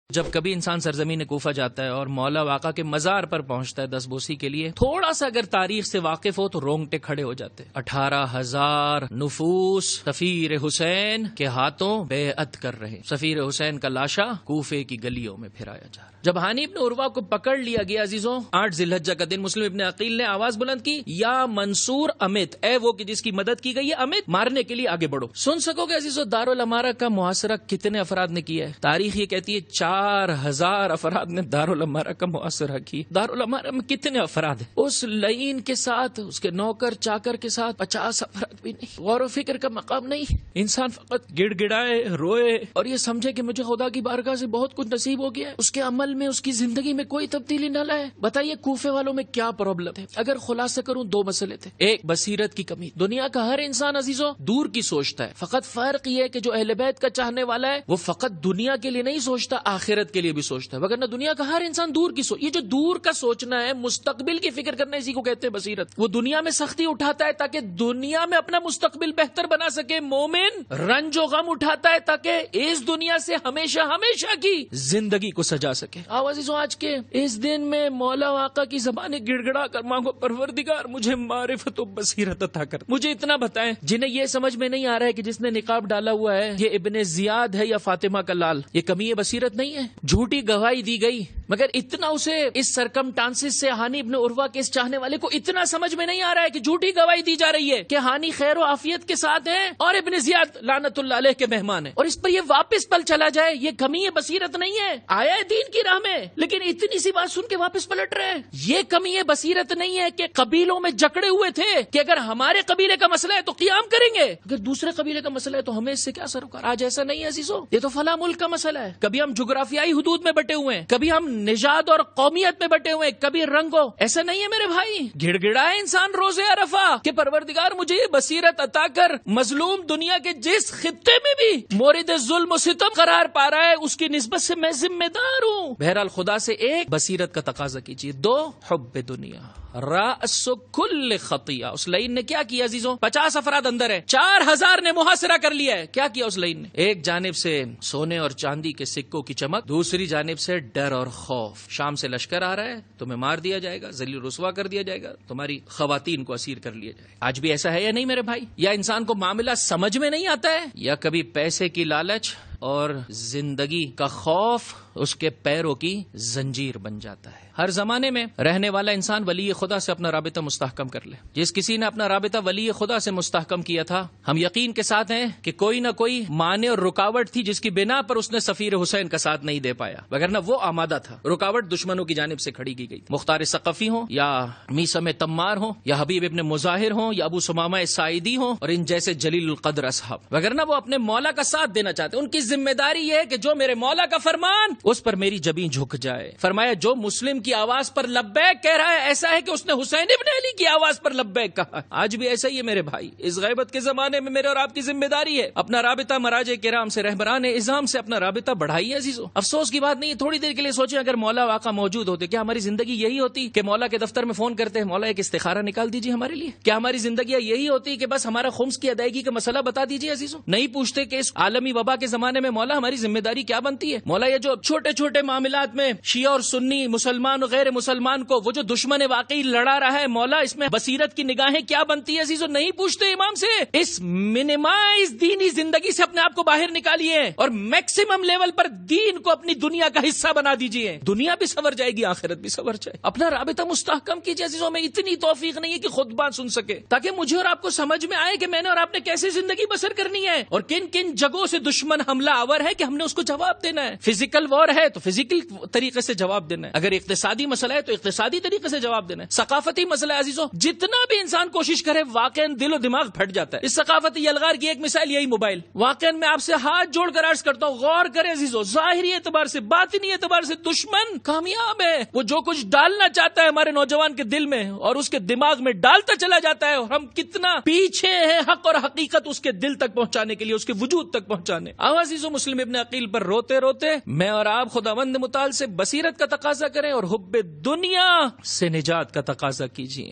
جب کبھی انسان سرزمین کوفہ جاتا ہے اور مولا واقع کے مزار پر پہنچتا ہے دستبوسی کے لیے، تھوڑا سا اگر تاریخ سے واقف ہو تو رونگٹے کھڑے ہو جاتے۔ 18,000 نفوس سفیر حسین کے ہاتھوں بیعت کر رہے، سفیر حسین کا لاشا کوفے کی گلیوں میں پھرایا جا رہا۔ جب ہانی ابن عروہ کو پکڑ لیا گیا عزیزوں، 8 ذی الحجہ کا دن، مسلم ابن عقیل نے آواز بلند کی، یا منصور امت، اے وہ کہ جس کی مدد کی گئی ہے، امت مارنے کے لیے آگے بڑھو۔ سن سکو گے عزیزوں دارالامارہ کا محاصرہ کتنے افراد نے کیا ہے؟ تاریخ یہ کہتی ہے 4,000 افراد نے دارالامارہ کا محاصرہ کی۔ دارالامارہ میں کتنے افراد ہیں؟ اس لعین کے ساتھ، اس کے نوکر چاکر کے ساتھ 50 افراد بھی نہیں۔ غور و فکر کا مقام نہیں، انسان فقط گڑ گڑائے، روئے اور یہ سمجھے کہ مجھے خدا کی بارگاہ سے بہت کچھ نصیب ہو گیا ہے، اس کے عمل میں، اس کی زندگی میں کوئی تبدیلی نہ لائے۔ بتائیے کوفے والوں میں کیا پرابلم تھے؟ اگر خلاصہ کروں، 2 مسئلے تھے۔ ایک، بصیرت کی کمی۔ دنیا کا ہر انسان عزیزوں دور کی سوچتا ہے، فقط فرق یہ ہے کہ جو اہل بیت کا چاہنے والا ہے وہ فقط دنیا کے لیے نہیں سوچتا، آخرت کے لیے بھی سوچتا ہے، وگرنہ دنیا کا ہر انسان دور کی سوچ۔ یہ جو دور کا سوچنا ہے، مستقبل کی فکر کرنا، اسی کو کہتے ہیں بصیرت۔ وہ دنیا میں سختی اٹھاتا ہے تاکہ دنیا میں اپنا مستقبل بہتر بنا سکے۔ مومن رنج و غم اٹھاتا ہے تاکہ اس دنیا سے ہمیشہ ہمیشہ کی زندگی کو سجا سکے۔ عزیزوں، آج کے اس دن میں مولا آقا کی زبانیں گڑ گڑا کر مانگو، پروردگار مجھے معرفت و بصیرت عطا کر، مجھے اتنا بتائیں۔ جنہیں یہ سمجھ میں نہیں آ رہا ہے کہ جس نے نقاب ڈالا ہوا ہے یہ ابن زیاد ہے یا فاطمہ کا لال، یہ کمی بصیرت نہیں ہے؟ جھوٹی گواہی دی گئی، مگر اتنا اسے اس سرکمٹانسز سے ہانی ابن عروہ کے اس چاہنے والے کو اتنا سمجھ میں نہیں آ رہا ہے کہ جھوٹی گواہی دی جا رہی ہے کہ ہانی خیر و عافیت کے ساتھ ہے اور ابن زیاد لعنت اللہ علیہ کے مہمان ہیں، اور اس پر یہ واپس پل چلا جائے، یہ کمی بصیرت نہیں ہے؟ آیا ہے دین کی راہ میں لیکن اتنی سی بات سن کے واپس پلٹ رہے ہیں۔ یہ کمی بصیرت نہیں ہے کہ قبیلوں میں جکڑے ہوئے تھے کہ اگر ہمارے قبیلے کا مسئلہ ہے تو قیام کریں گے، اگر دوسرے قبیلے کا مسئلہ ہے تو ہمیں اس سے کیا سروکار۔ آج ایسا نہیں ہے عزیزوں، یہ تو فلاں ملک کا مسئلہ ہے۔ کبھی ہم جغرافیائی حدود میں بٹے ہوئے ہیں، کبھی ہم نژاد اور قومیت میں بٹے ہوئے ہیں، کبھی رنگوں۔ ایسا نہیں ہے میرے بھائی، گڑ گڑائے انسان روزے عرفہ کہ پروردگار مجھے یہ بصیرت عطا کر، مظلوم دنیا کے جس خطے میں بھی مورد ظلم و ستم قرار پا رہا ہے اس کی نسبت سے میں ذمہ دار ہوں۔ بہرحال خدا سے ایک، بصیرت کا تقاضا کیجیے، 2، حب دنیا رأس کل خطیہ۔ اس لعین نے کیا کیا عزیزوں؟ 50 افراد اندر ہے، 4,000 نے محاصرہ کر لیا ہے۔ کیا کیا اس لعین نے؟ ایک جانب سے سونے اور چاندی کے سکوں کی چمک، دوسری جانب سے ڈر اور خوف۔ شام سے لشکر آ رہا ہے، تمہیں مار دیا جائے گا، ذلیل رسوا کر دیا جائے گا، تمہاری خواتین کو اسیر کر لیا جائے گا۔ آج بھی ایسا ہے یا نہیں میرے بھائی؟ یا انسان کو معاملہ سمجھ میں نہیں آتا ہے، یا کبھی پیسے کی لالچ اور زندگی کا خوف اس کے پیروں کی زنجیر بن جاتا ہے۔ ہر زمانے میں رہنے والا انسان ولی خدا سے اپنا رابطہ مستحکم کر لے۔ جس کسی نے اپنا رابطہ ولی خدا سے مستحکم کیا تھا، ہم یقین کے ساتھ ہیں کہ کوئی نہ کوئی مانع اور رکاوٹ تھی جس کی بنا پر اس نے سفیر حسین کا ساتھ نہیں دے پایا، وگرنہ وہ آمادہ تھا۔ رکاوٹ دشمنوں کی جانب سے کھڑی کی گئی، مختار ثقفی ہوں یا میثم تمار ہوں یا حبیب ابن مظاہر ہوں یا ابو سمامہ ساعدی ہوں اور ان جیسے جلیل القدر اصحاب، وگرنہ وہ اپنے مولا کا ساتھ دینا چاہتے۔ ان کی ذمہ داری یہ ہے کہ جو میرے مولا کا فرمان اس پر میری جبیں جھک جائے۔ فرمایا جو مسلم کی آواز پر لبیک کہہ رہا ہے ایسا ہے کہ اس نے حسین ابن علی کی آواز پر لبیک کہا۔ آج بھی ایسا ہی ہے میرے بھائی، اس غیبت کے زمانے میں میرے اور آپ کی ذمہ داری ہے اپنا رابطہ مراجع کرام سے، رہبران اعظام سے اپنا رابطہ بڑھائیے عزیزو۔ افسوس کی بات نہیں ہے، تھوڑی دیر کے لیے سوچیں اگر مولا واقع موجود ہوتے، کیا ہماری زندگی یہی ہوتی کہ مولا کے دفتر میں فون کرتے ہیں، مولا ایک استخارہ نکال دیجیے ہمارے لیے؟ کیا ہماری زندگی یہی ہوتی کہ بس ہمارا خمس کی ادائیگی کا مسئلہ بتا دیجیے عزیزو؟ نہیں پوچھتے کہ اس عالمی وبا کے زمانے میں مولا ہماری ذمہ داری کیا بنتی ہے؟ مولا یہ جو چھوٹے چھوٹے معاملات میں شیعہ اور سنی، مسلمان اور غیر مسلمان کو وہ جو دشمن واقعی لڑا رہا ہے، مولا اس میں بصیرت کی نگاہیں کیا بنتی ہے عزیزو؟ نہیں پوچھتے امام سے۔ اس منیمائز دینی زندگی سے اپنے آپ کو باہر نکالیے اور میکسیمم لیول پر دین کو اپنی دنیا کا حصہ بنا دیجیے، دنیا بھی سنور جائے گی، آخرت بھی سنور جائے۔ اپنا رابطہ مستحکم کیجیے عزیزو۔ میں اتنی توفیق نہیں ہے کہ خود بات سن سکے تاکہ مجھے اور آپ کو سمجھ میں آئے کہ میں نے اور آپ نے کیسے زندگی بسر کرنی ہے اور کن کن جگہوں سے دشمن حملہ آور ہے کہ ہم نے اس کو جواب دینا ہے۔ فزیکل وار ہے تو فزیکل طریقے سے جواب دینا ہے، اگر اقتصادی مسئلہ ہے تو اقتصادی طریقے سے جواب دینا ہے، ثقافتی مسئلہ ہے عزیزو، جتنا بھی انسان کوشش کرے واقعا دل و دماغ پھٹ جاتا ہے۔ اس ثقافتی یلغار کی ایک مثال یہی موبائل۔ واقعا میں آپ سے ہاتھ جوڑ کر عرض کرتا ہوں، غور کرے عزیزو، ظاہری اعتبار سے، باطنی اعتبار سے دشمن کامیاب ہے۔ وہ جو کچھ ڈالنا چاہتا ہے ہمارے نوجوان کے دل میں اور اس کے دماغ میں ڈالتا چلا جاتا ہے، اور ہم کتنا پیچھے ہیں حق اور حقیقت اس کے دل تک پہنچانے کے لیے، اس کے وجود تک پہنچانے۔ عزیزو، مسلم ابن عقیل پر روتے روتے میں اور آپ خداوند متعال سے بصیرت کا تقاضا کریں اور حب دنیا سے نجات کا تقاضا کیجیے۔